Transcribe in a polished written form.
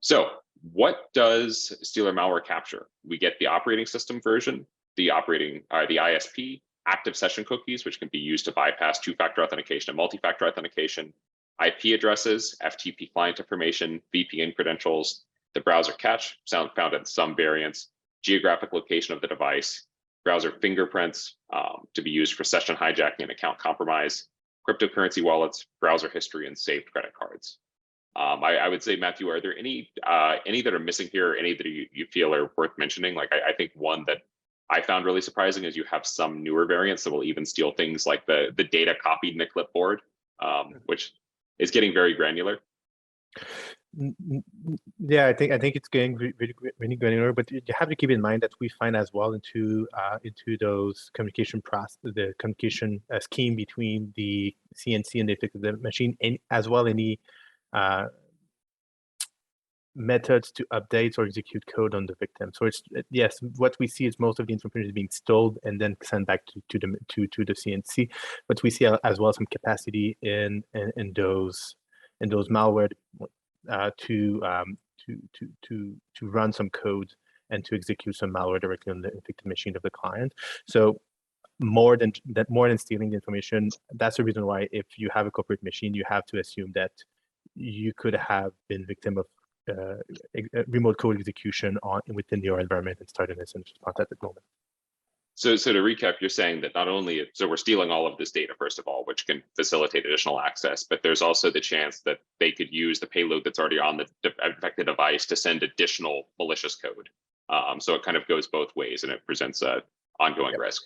So what does Stealer malware capture? We get the operating system version, the ISP, active session cookies, which can be used to bypass two-factor authentication and multi-factor authentication, IP addresses, FTP client information, VPN credentials, the browser cache found in some variants, geographic location of the device, browser fingerprints to be used for session hijacking and account compromise, cryptocurrency wallets, browser history, and saved credit cards. I would say, Matthew, are there any that are missing here, any that you feel are worth mentioning? Like, I think one that I found really surprising is you have some newer variants that will even steal things like the data copied in a clipboard, which is getting very granular. Yeah, I think it's getting really granular, but you have to keep in mind that we find as well into those communication the communication scheme between the CNC and the machine, and as well any methods to update or execute code on the victim. So it's yes, what we see is most of the information is being stolen and then sent back to the CNC. But we see as well some capacity in those malware to run some code and to execute some malware directly on the infected machine of the client. So more than stealing the information, that's the reason why if you have a corporate machine, you have to assume that you could have been victim of remote code execution within your environment and started an incident response at that moment. So to recap, you're saying that not only, so we're stealing all of this data, first of all, which can facilitate additional access, but there's also the chance that they could use the payload that's already on the affected device to send additional malicious code. So it kind of goes both ways and it presents an ongoing risk.